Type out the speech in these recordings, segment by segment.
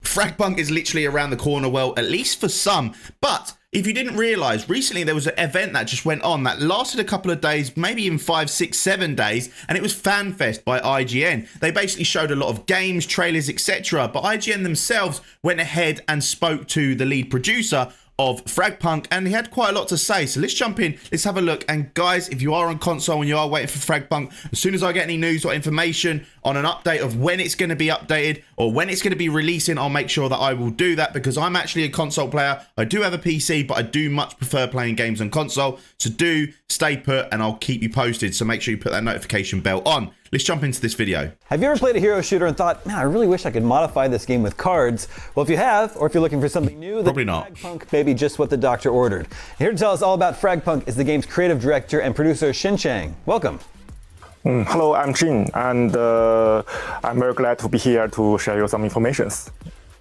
FragPunk is literally around the corner, well, at least for some. But if you didn't realize, recently there was an event that just went on that lasted a couple of days, maybe even 5, 6, 7 days, and it was FanFest by IGN. They basically showed a lot of games, trailers, etc. But IGN themselves went ahead and spoke to the lead producer of FragPunk, and he had quite a lot to say. So let's jump in, let's have a look. And guys, if you are on console and you are waiting for FragPunk, as soon as I get any news or information on an update of when it's going to be updated or when it's going to be releasing, I'll make sure that I will do that, because I'm actually a console player. I do have a PC, but I do much prefer playing games on console. So do stay put and I'll keep you posted. So make sure you put that notification bell on. Let's jump into this video. Have you ever played a hero shooter and thought, man, I really wish I could modify this game with cards? Well, if you have, or if you're looking for something new, then probably not. FragPunk may be just what the doctor ordered. Here to tell us all about FragPunk is the game's creative director and producer, Xin Chang. Welcome. Hello, I'm Jin, and I'm very glad to be here to share you some information.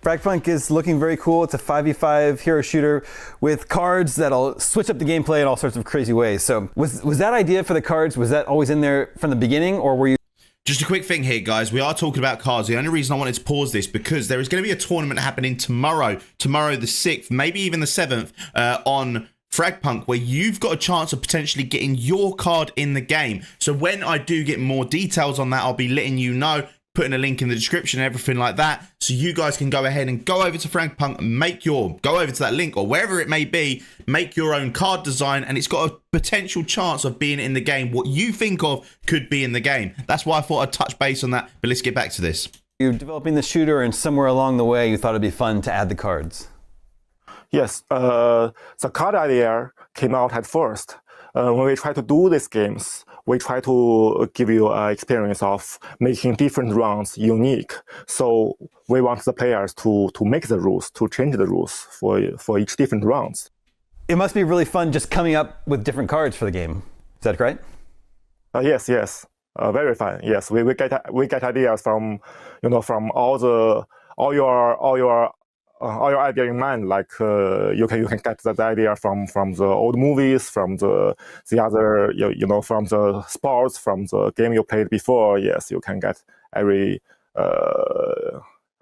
FragPunk is looking very cool. It's a 5v5 hero shooter with cards that'll switch up the gameplay in all sorts of crazy ways. So was that idea for the cards, was that always in there from the beginning, or were you... Just a quick thing here, guys. We are talking about cards. The only reason I wanted to pause this, because there is going to be a tournament happening tomorrow the 6th, maybe even the 7th, on FragPunk, where you've got a chance of potentially getting your card in the game. So when I do get more details on that, I'll be letting you know, putting a link in the description and everything like that, so you guys can go ahead and go over to FragPunk and go over to that link or wherever it may be, make your own card design, and it's got a potential chance of being in the game. What you think of could be in the game. That's why I thought I'd touch base on that, but let's get back to this. You're developing the shooter, and somewhere along the way you thought it'd be fun to add the cards. Yes, the card idea came out at first. When we try to do these games, we try to give you an experience of making different rounds unique. So we want the players to make the rules, to change the rules for each different rounds. It must be really fun just coming up with different cards for the game. Is that right? Yes, very fun. Yes, we get ideas from from all your idea in mind. Like you can get that idea from the old movies, from the other from the sports, from the game you played before. Yes, you can get every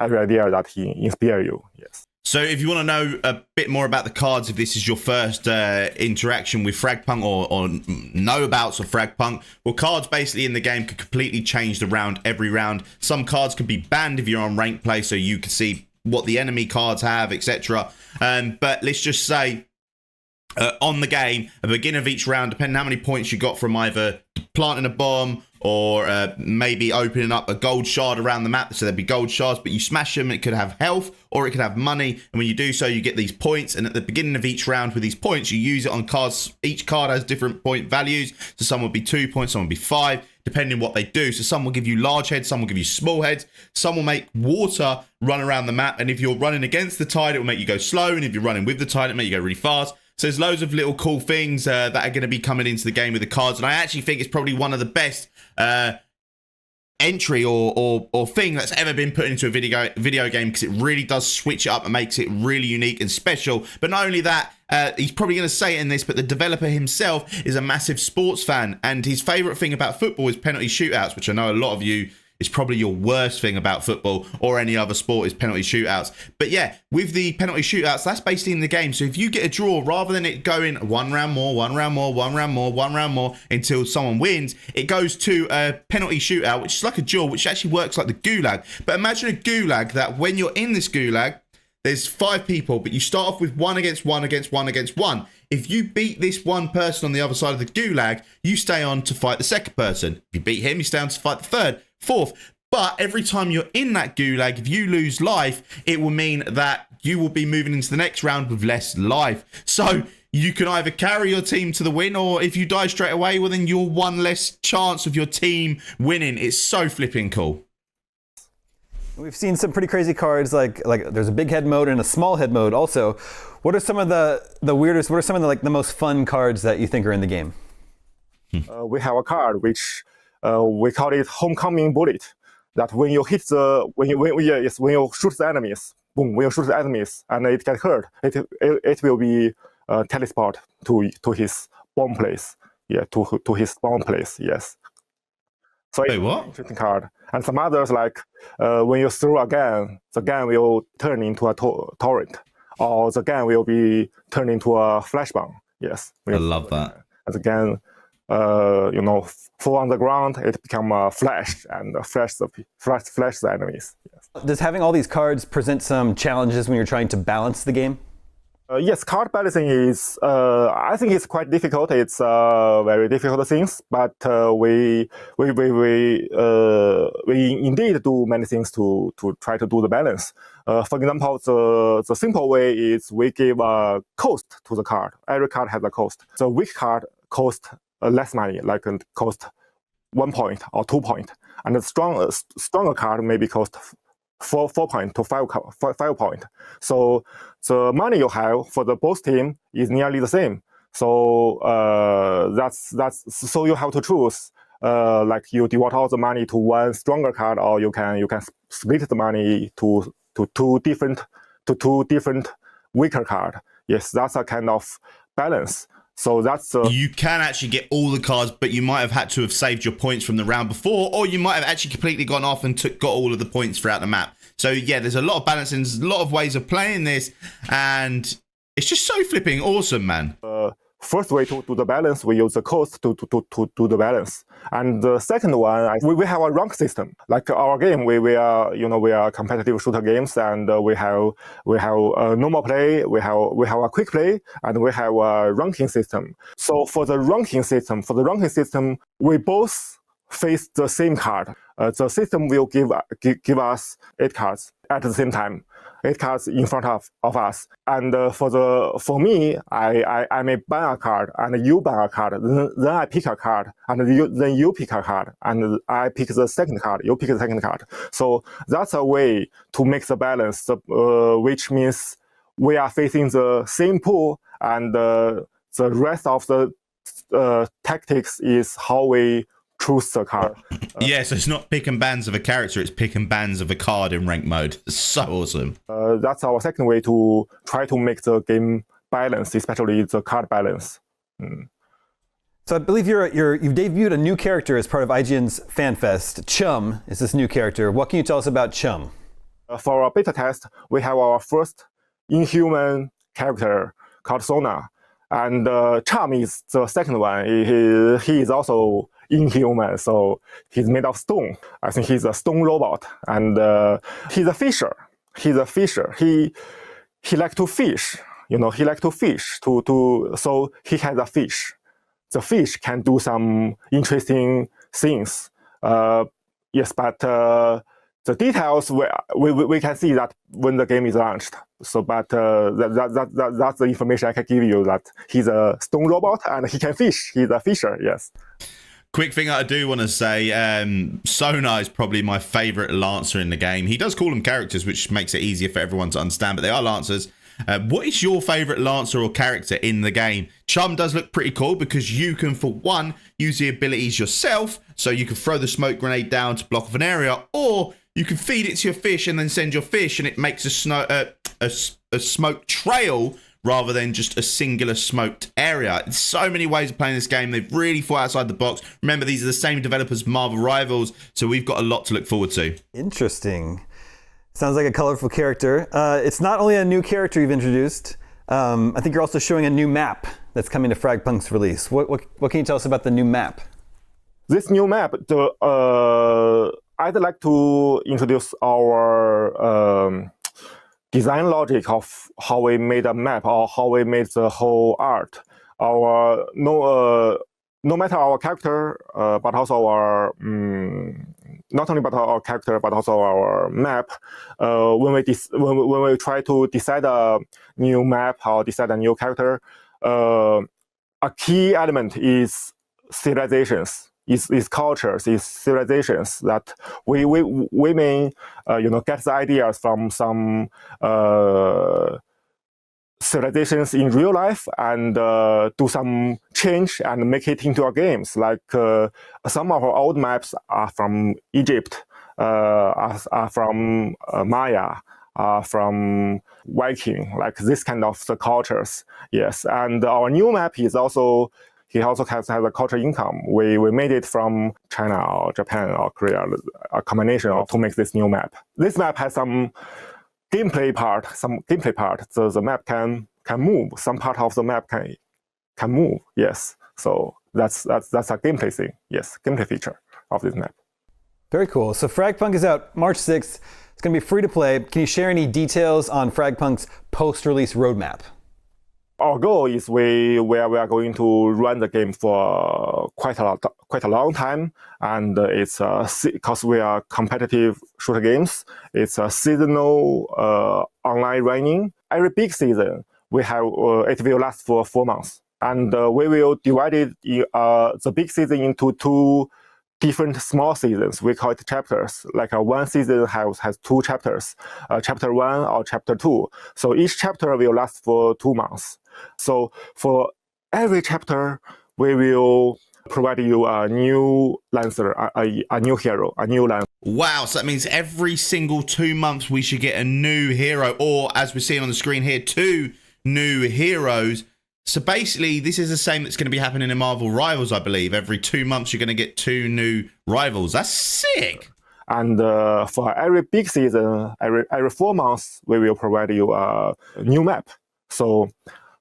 idea that he inspire you. Yes. So if you want to know a bit more about the cards, if this is your first interaction with FragPunk or know about FragPunk, well, cards basically in the game could completely change the round every round. Some cards could be banned if you're on rank play, so you can see what the enemy cards have, etc. But let's just say on the game, at the beginning of each round, depending on how many points you got from either planting a bomb or maybe opening up a gold shard around the map, so there'd be gold shards, but you smash them, it could have health or it could have money, and when you do so, you get these points, and at the beginning of each round with these points, you use it on cards. Each card has different point values, so some will be 2 points, some will be 5, depending on what they do. So some will give you large heads, some will give you small heads, some will make water run around the map, and if you're running against the tide, it will make you go slow, and if you're running with the tide, it'll make you go really fast. So there's loads of little cool things that are going to be coming into the game with the cards, and I actually think it's probably one of the best entry or thing that's ever been put into a video game, because it really does switch it up and makes it really unique and special. But not only that, he's probably going to say it in this, but the developer himself is a massive sports fan, and his favorite thing about football is penalty shootouts, which I know a lot of you is probably your worst thing about football or any other sport, is penalty shootouts. But yeah, with the penalty shootouts, that's basically in the game. So if you get a draw, rather than it going one round more, one round more, one round more, one round more until someone wins, it goes to a penalty shootout, which is like a duel, which actually works like the gulag. But imagine a gulag that when you're in this gulag, there's 5 people, but you start off with 1 against 1 against 1 against 1. If you beat this one person on the other side of the gulag, you stay on to fight the second person. If you beat him, you stay on to fight the third, fourth. But every time you're in that gulag, if you lose life, it will mean that you will be moving into the next round with less life. So you can either carry your team to the win, or if you die straight away, well, then you're one less chance of your team winning. It's so flipping cool. We've seen some pretty crazy cards, like there's a big head mode and a small head mode also. What are some of the weirdest, what are some of the most fun cards that you think are in the game? We have a card which we call it Homecoming Bullet. That when you hit when you shoot the enemies, boom, when you shoot the enemies and it gets hurt, it will be teleport to his bomb place. Yeah, to his bomb place. Yes. So Wait, it's what? an interesting card. And some others like when you throw a gun, the gun will turn into a torrent, or the gun will be turned into a flashbang. Yes, I love that. And the gun, fall on the ground, it become a flash and flash the enemies. Yes. Does having all these cards present some challenges when you're trying to balance the game? Yes, card balancing is, I think it's quite difficult. It's very difficult things, but we indeed do many things to try to do the balance. For example, the simple way is we give a cost to the card. Every card has a cost. The weak card cost less money, like cost 1 point or 2 point, and the stronger card maybe cost 4 point to 5 point. So the money you have for the both team is nearly the same. So that's so you have to choose. Like you devote all the money to one stronger card, or you can split the money to two different weaker card. Yes, that's a kind of balance. So that's you can actually get all the cards, but you might have had to have saved your points from the round before, or you might have actually completely gone off and got all of the points throughout the map. So yeah, there's a lot of balancing, there's a lot of ways of playing this, and it's just so flipping awesome, man. First way to do the balance, we use the cost to do the balance. And the second one, we have a rank system. Like our game, we are competitive shooter games, and we have normal play, we have a quick play, and we have a ranking system. So for the ranking system, we both face the same card. The system will give us 8 cards at the same time. 8 cards in front of us, and for me, I may ban a card, and you ban a card. Then I pick a card, and then you pick a card, and I pick the second card. You pick the second card. So that's a way to make the balance, which means we are facing the same pool, and the rest of the tactics is how we choose the card. Yeah, so it's not pick and bans of a character, it's pick and bans of a card in ranked mode. It's so awesome. That's our second way to try to make the game balance, especially the card balance. So I believe you've debuted a new character as part of IGN's FanFest. Chum is this new character. What can you tell us about Chum? For our beta test, we have our first inhuman character called Sona. And Chum is the second one. He is also inhuman, so he's made of stone. I think he's a stone robot, and he's a fisher. He likes to fish. He likes to fish. So he has a fish. The fish can do some interesting things. Yes, but the details we can see that when the game is launched. So, but that's the information I can give you. That he's a stone robot and he can fish. He's a fisher. Yes. Quick thing I do want to say, Sona is probably my favourite Lancer in the game. He does call them characters, which makes it easier for everyone to understand, but they are Lancers. What is your favourite Lancer or character in the game? Chum does look pretty cool because you can, for one, use the abilities yourself. So you can throw the smoke grenade down to block off an area, or you can feed it to your fish and then send your fish, and it makes a smoke trail rather than just a singular smoked area. There's so many ways of playing this game. They've really thought outside the box. Remember, these are the same developers, Marvel Rivals, so we've got a lot to look forward to. Interesting. Sounds like a colorful character. It's not only a new character you've introduced, I think you're also showing a new map that's coming to FragPunk's release. What can you tell us about the new map? This new map, I'd like to introduce our design logic of how we made a map or how we made the whole art. Our no matter our character, but also our not only about our character but also our map. When we try to decide a new map or decide a new character, a key element is civilizations. Is cultures, is civilizations that we may get the ideas from some civilizations in real life and do some change and make it into our games. Like some of our old maps are from Egypt, are from Maya, from Viking, like this kind of the cultures. Yes, and our new map is also he also has a cultural income. We made it from China or Japan or Korea, a combination of to make this new map. This map has some gameplay part. The map can move. Some part of the map can move. Yes. So that's a gameplay thing. Yes, gameplay feature of this map. Very cool. So FragPunk is out March 6th. It's going to be free to play. Can you share any details on FragPunk's post-release roadmap? Our goal is we are going to run the game for quite a long time, and it's because we are competitive shooter games. It's a seasonal online running. Every big season we have it will last for 4 months, and we will divide it the big season into 2 different small seasons. We call it chapters. Like one season has 2 chapters, chapter 1 or chapter 2. So each chapter will last for 2 months. So for every chapter, we will provide you a new lancer, a new hero, a new lancer. Wow, so that means every single 2 months we should get a new hero, or as we're seeing on the screen here, 2 new heroes. So basically, this is the same that's going to be happening in Marvel Rivals, I believe. Every 2 months, you're going to get 2 new rivals. That's sick. And for every big season, every 4 months, we will provide you a new map. So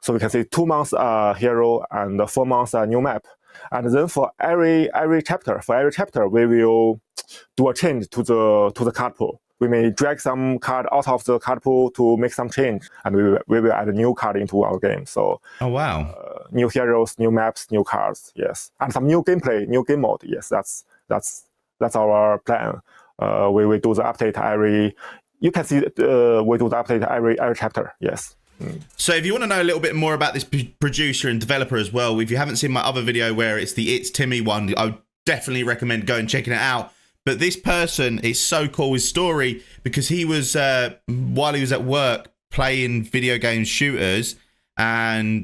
we can say 2 months hero and 4 months a new map. And then for every chapter, we will do a change to the card pool. We may drag some card out of the card pool to make some change, and we will add a new card into our game. So, oh wow, new heroes, new maps, new cards, yes, and some new gameplay, new game mode. Yes, that's our plan. We do the update every. You can see we do the update every chapter. Yes. So if you want to know a little bit more about this producer and developer as well, if you haven't seen my other video where it's the It's Timmy one, I would definitely recommend going and checking it out. But this person is so cool, his story, because he was, while he was at work, playing video game shooters, and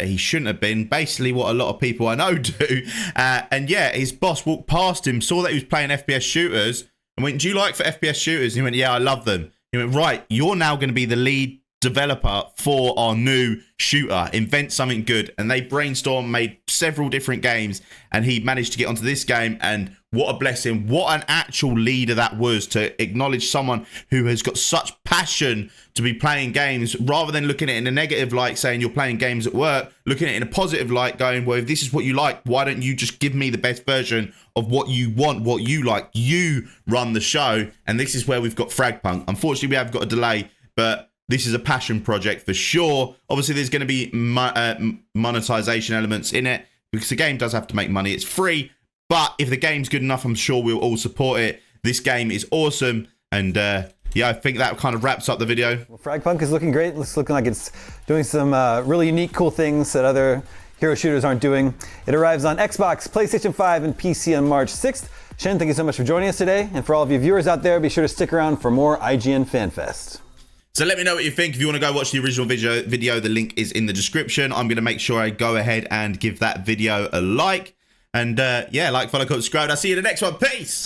he shouldn't have been, basically what a lot of people I know do. And yeah, his boss walked past him, saw that he was playing FPS shooters, and went, "Do you like for FPS shooters?" And he went, "Yeah, I love them." He went, "Right, you're now going to be the lead developer for our new shooter, invent something good." And they brainstormed, made several different games, and he managed to get onto this game. And what a blessing, what an actual leader that was, to acknowledge someone who has got such passion to be playing games, rather than looking at it in a negative light, saying you're playing games at work, looking at it in a positive light, going, well, if this is what you like, why don't you just give me the best version of what you want, what you like? You run the show. And this is where we've got FragPunk. Unfortunately, we have got a delay, but this is a passion project for sure. Obviously, there's going to be monetization elements in it, because the game does have to make money. It's free, but if the game's good enough, I'm sure we'll all support it. This game is awesome. And yeah, I think that kind of wraps up the video. Well, FragPunk is looking great. It's looking like it's doing some really unique, cool things that other hero shooters aren't doing. It arrives on Xbox, PlayStation 5, and PC on March 6th. Shen, thank you so much for joining us today. And for all of you viewers out there, be sure to stick around for more IGN FanFest. So let me know what you think. If you want to go watch the original video, the link is in the description. I'm going to make sure I go ahead and give that video a like. And yeah, like, follow, comment, subscribe. I'll see you in the next one. Peace.